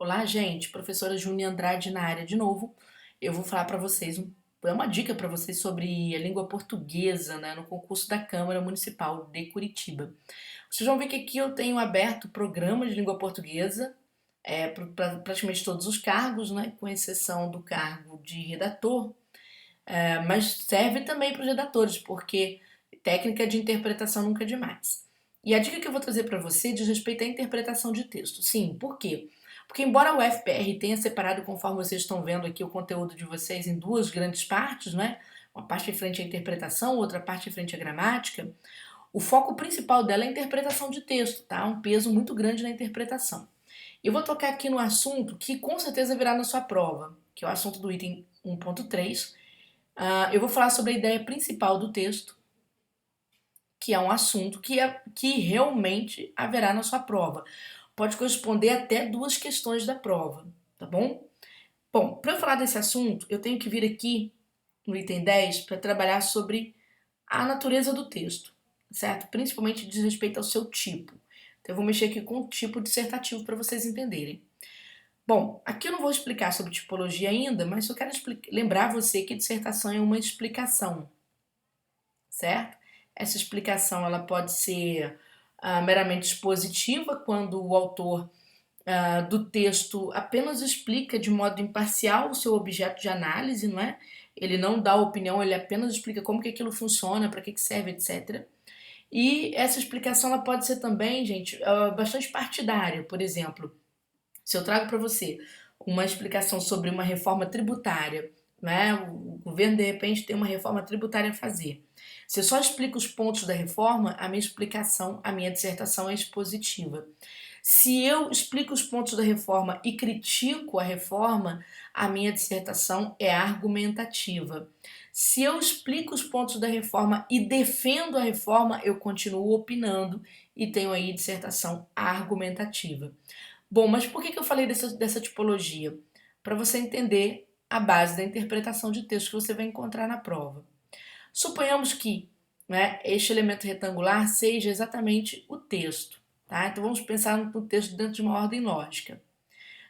Olá, gente. Professora Júnia Andrade na área de novo. Eu vou falar para vocês, uma dica para vocês sobre a língua portuguesa, né, no concurso da Câmara Municipal de Curitiba. Vocês vão ver que aqui eu tenho aberto programa de língua portuguesa para praticamente todos os cargos, né, com exceção do cargo de redator, mas serve também para os redatores, porque técnica de interpretação nunca é demais. E a dica que eu vou trazer para você diz respeito à interpretação de texto. Sim, por quê? Porque embora o FPR tenha separado, conforme vocês estão vendo aqui, o conteúdo de vocês em duas grandes partes, né? Uma parte referente à interpretação, outra parte referente à gramática, o foco principal dela é a interpretação de texto, tá? Um peso muito grande na interpretação. Eu vou tocar aqui no assunto que com certeza virá na sua prova, que é o assunto do item 1.3. Eu vou falar sobre a ideia principal do texto, que é um assunto que realmente haverá na sua prova. Pode corresponder até duas questões da prova, tá bom? Bom, para eu falar desse assunto, eu tenho que vir aqui no item 10 para trabalhar sobre a natureza do texto, certo? Principalmente diz respeito ao seu tipo. Então eu vou mexer aqui com o tipo dissertativo para vocês entenderem. Bom, aqui eu não vou explicar sobre tipologia ainda, mas eu quero lembrar você que dissertação é uma explicação, certo? Essa explicação ela pode ser meramente expositiva, quando o autor do texto apenas explica de modo imparcial o seu objeto de análise, não é? Ele não dá opinião, ele apenas explica como que aquilo funciona, para que serve, etc. E essa explicação ela pode ser também, gente, bastante partidária. Por exemplo, se eu trago para você uma explicação sobre uma reforma tributária, né? O governo de repente tem uma reforma tributária a fazer. Se eu só explico os pontos da reforma, a minha explicação, a minha dissertação é expositiva. Se eu explico os pontos da reforma e critico a reforma, a minha dissertação é argumentativa. Se eu explico os pontos da reforma e defendo a reforma, eu continuo opinando e tenho aí dissertação argumentativa. Bom, mas por que eu falei dessa tipologia? Para você entender a base da interpretação de texto que você vai encontrar na prova. Suponhamos que, né, este elemento retangular seja exatamente o texto. Tá? Então vamos pensar no texto dentro de uma ordem lógica.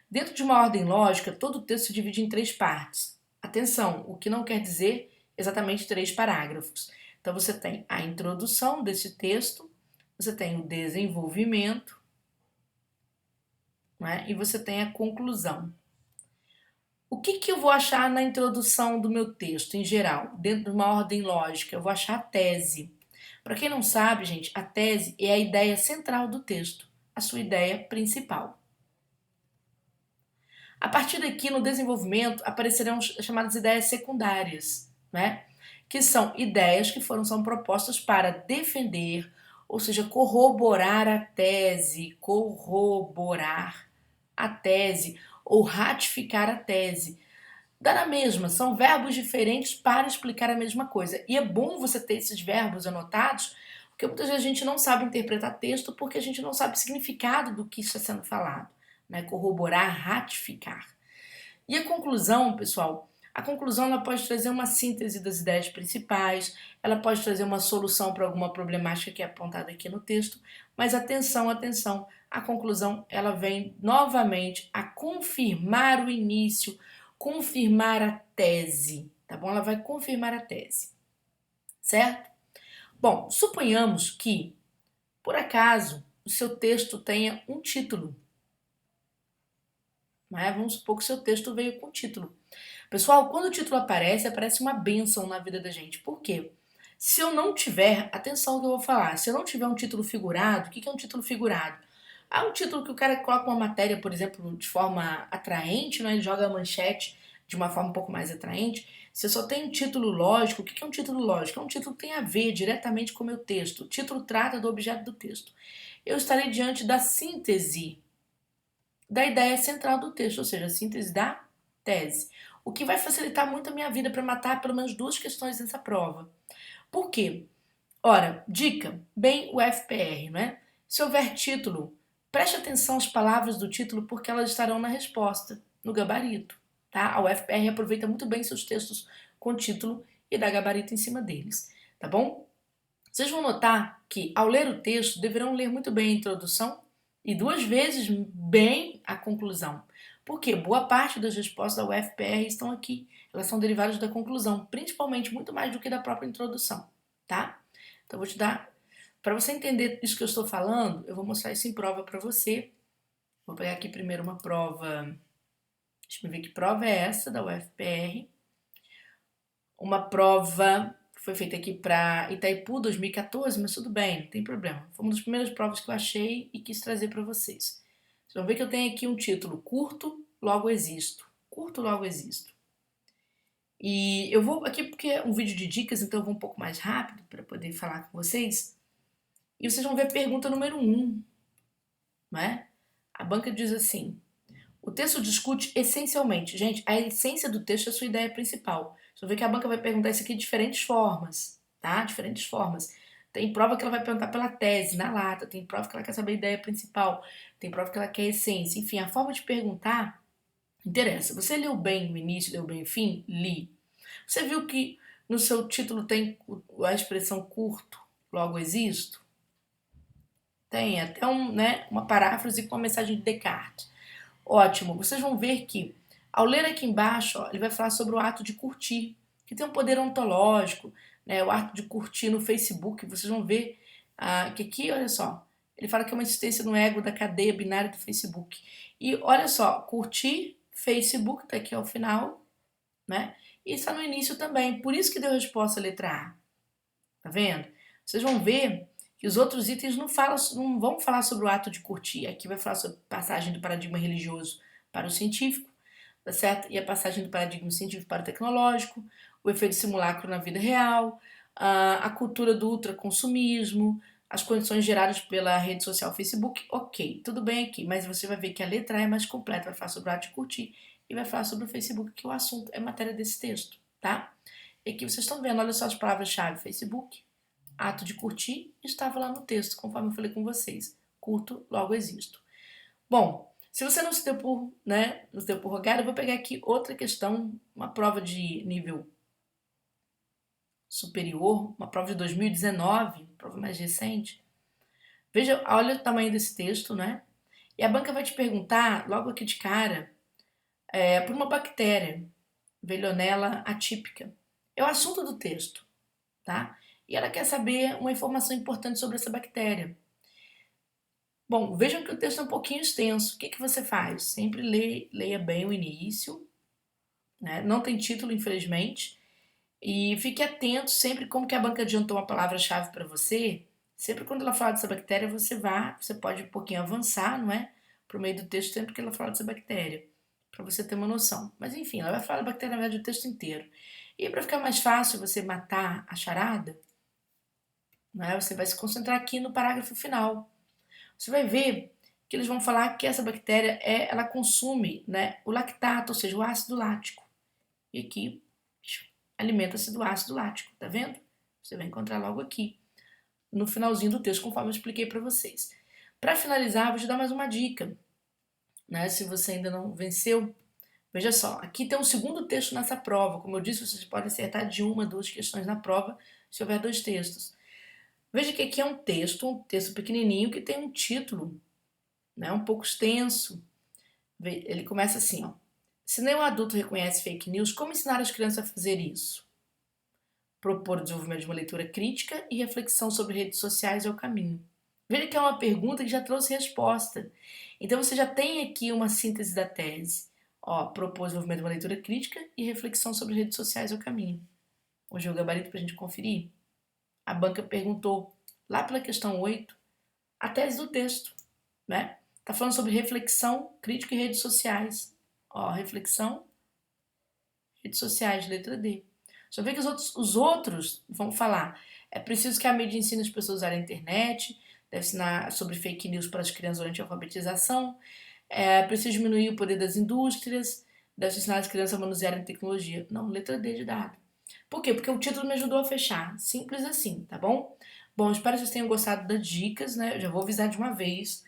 Dentro de uma ordem lógica, todo o texto se divide em três partes. Atenção, o que não quer dizer exatamente três parágrafos. Então você tem a introdução desse texto, você tem o desenvolvimento, né, e você tem a conclusão. O que eu vou achar na introdução do meu texto, em geral? Dentro de uma ordem lógica, eu vou achar a tese. Para quem não sabe, gente, a tese é a ideia central do texto, a sua ideia principal. A partir daqui, no desenvolvimento, aparecerão as chamadas ideias secundárias, né? Que são ideias que são propostas para defender, ou seja, corroborar a tese ou ratificar a tese. Dá na mesma, são verbos diferentes para explicar a mesma coisa. E é bom você ter esses verbos anotados, porque muitas vezes a gente não sabe interpretar texto porque a gente não sabe o significado do que está sendo falado. Né? Corroborar, ratificar. E a conclusão, pessoal, a conclusão ela pode trazer uma síntese das ideias principais, ela pode trazer uma solução para alguma problemática que é apontada aqui no texto, mas atenção, atenção, a conclusão ela vem novamente a confirmar o início, confirmar a tese, tá bom? Ela vai confirmar a tese, certo? Bom, suponhamos que, por acaso, o seu texto tenha um título. Né? Vamos supor que o seu texto veio com título. Pessoal, quando o título aparece, aparece uma bênção na vida da gente. Por quê? Se eu não tiver, atenção ao que eu vou falar, se eu não tiver um título figurado, o que é um título figurado? Um título que o cara coloca uma matéria, por exemplo, de forma atraente, né? Ele joga a manchete de uma forma um pouco mais atraente. Se eu só tenho um título lógico, o que é um título lógico? É um título que tem a ver diretamente com o meu texto. O título trata do objeto do texto. Eu estarei diante da síntese da ideia central do texto, ou seja, a síntese da tese. O que vai facilitar muito a minha vida para matar pelo menos duas questões nessa prova. Por quê? Ora, dica, bem o FPR, né? Se houver título, preste atenção às palavras do título porque elas estarão na resposta, no gabarito. Tá? A UFPR aproveita muito bem seus textos com título e dá gabarito em cima deles, tá bom? Vocês vão notar que, ao ler o texto, deverão ler muito bem a introdução, E 2 vezes bem a conclusão. Porque boa parte das respostas da UFPR estão aqui. Elas são derivadas da conclusão, principalmente muito mais do que da própria introdução, tá? Então, eu vou te dar... Para você entender isso que eu estou falando, eu vou mostrar isso em prova para você. Vou pegar aqui primeiro uma prova... Deixa eu ver que prova é essa da UFPR. Uma prova que foi feita aqui para Itaipu 2014, mas tudo bem, não tem problema. Foi uma das primeiras provas que eu achei e quis trazer para vocês. Vocês vão ver que eu tenho aqui um título: Curto, logo existo. Curto, logo existo. E eu vou aqui porque é um vídeo de dicas, então eu vou um pouco mais rápido para poder falar com vocês. E vocês vão ver a pergunta número 1, não é? A banca diz assim: o texto discute essencialmente. Gente, a essência do texto é a sua ideia principal. Você vai ver que a banca vai perguntar isso aqui de diferentes formas, tá? Diferentes formas. Tem prova que ela vai perguntar pela tese, na lata. Tem prova que ela quer saber a ideia principal. Tem prova que ela quer a essência. Enfim, a forma de perguntar interessa. Você leu bem o início, leu bem o fim? Li. Você viu que no seu título tem a expressão curto, logo existo? Tem até uma paráfrase com a mensagem de Descartes. Ótimo, vocês vão ver que, ao ler aqui embaixo, ó, ele vai falar sobre o ato de curtir, que tem um poder ontológico, né? O ato de curtir no Facebook. Vocês vão ver que aqui, olha só, ele fala que é uma existência no ego da cadeia binária do Facebook. E olha só, curtir Facebook, tá aqui ao final, né? E está no início também, por isso que deu resposta a letra A. Tá vendo? Vocês vão ver que os outros itens não vão falar sobre o ato de curtir. Aqui vai falar sobre a passagem do paradigma religioso para o científico, tá certo? E a passagem do paradigma científico para o tecnológico, o efeito simulacro na vida real, a cultura do ultraconsumismo, as condições geradas pela rede social Facebook. Ok, tudo bem aqui, mas você vai ver que a letra A é mais completa, vai falar sobre o ato de curtir e vai falar sobre o Facebook, que o assunto é matéria desse texto, tá? E aqui vocês estão vendo, olha só as palavras-chave: Facebook, ato de curtir, estava lá no texto, conforme eu falei com vocês. Curto, logo existo. Bom, se você não se deu por, não se deu por rogado, eu vou pegar aqui outra questão, uma prova de nível superior, uma prova de 2019, prova mais recente. Veja, olha o tamanho desse texto, né? E a banca vai te perguntar, logo aqui de cara, por uma bactéria, Veillonella atípica. É o assunto do texto, tá? E ela quer saber uma informação importante sobre essa bactéria. Bom, vejam que o texto é um pouquinho extenso. O que você faz? Sempre leia bem o início, né? Não tem título, infelizmente. E fique atento sempre como que a banca adiantou uma palavra-chave para você. Sempre quando ela fala dessa bactéria, você pode um pouquinho avançar, não é? Para o meio do texto, sempre que ela fala dessa bactéria, para você ter uma noção. Mas enfim, ela vai falar da bactéria na verdade o texto inteiro. E para ficar mais fácil você matar a charada, né, você vai se concentrar aqui no parágrafo final. Você vai ver que eles vão falar que essa bactéria ela consome, né, o lactato, ou seja, o ácido lático. E aqui alimenta-se do ácido lático, tá vendo? Você vai encontrar logo aqui, no finalzinho do texto, conforme eu expliquei para vocês. Para finalizar, vou te dar mais uma dica, né? Se você ainda não venceu, veja só, aqui tem um segundo texto nessa prova. Como eu disse, vocês podem acertar de uma, duas questões na prova, se houver dois textos. Veja que aqui é um texto pequenininho que tem um título, né, um pouco extenso. Ele começa assim, ó: se nenhum adulto reconhece fake news, como ensinar as crianças a fazer isso? Propor o desenvolvimento de uma leitura crítica e reflexão sobre redes sociais é o caminho. Veja que é uma pergunta que já trouxe resposta. Então você já tem aqui uma síntese da tese. Ó, propor o desenvolvimento de uma leitura crítica e reflexão sobre redes sociais é o caminho. Hoje é o gabarito para a gente conferir. A banca perguntou, lá pela questão 8, a tese do texto, né? Tá falando sobre reflexão crítica e redes sociais. Ó, reflexão, redes sociais, letra D. Só vê que os outros vão falar: é preciso que a mídia ensine as pessoas a usar a internet, deve ensinar sobre fake news para as crianças durante a alfabetização, é preciso diminuir o poder das indústrias, deve ensinar as crianças a manusearem tecnologia. Não, letra D de dado. Por quê? Porque o título me ajudou a fechar. Simples assim, tá bom? Bom, espero que vocês tenham gostado das dicas, né? Eu já vou avisar de uma vez.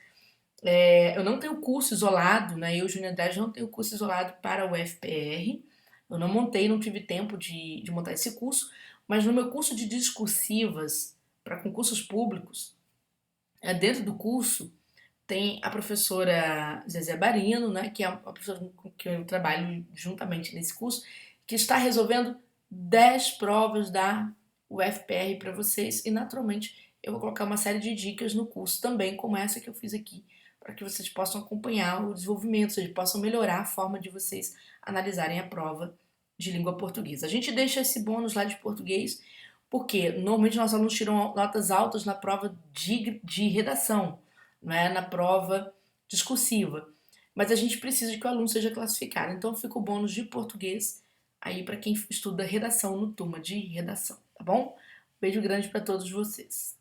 Eu não tenho curso isolado, né? Eu, Júnior Andrade, não tenho curso isolado para o FPR. Eu não montei, não tive tempo de montar esse curso, mas no meu curso de discursivas para concursos públicos, dentro do curso, Tem a professora Zezé Barino, né, que é a professora com que eu trabalho juntamente nesse curso, que está resolvendo 10 provas da UFPR para vocês e, naturalmente, eu vou colocar uma série de dicas no curso também, como essa que eu fiz aqui, para que vocês possam acompanhar o desenvolvimento, vocês possam melhorar a forma de vocês analisarem a prova de língua portuguesa. A gente deixa esse bônus lá de português porque normalmente nossos alunos tiram notas altas na prova de redação, não é na prova discursiva. Mas a gente precisa de que o aluno seja classificado. Então fica o bônus de português aí para quem estuda redação no turma de redação, tá bom? Beijo grande para todos vocês.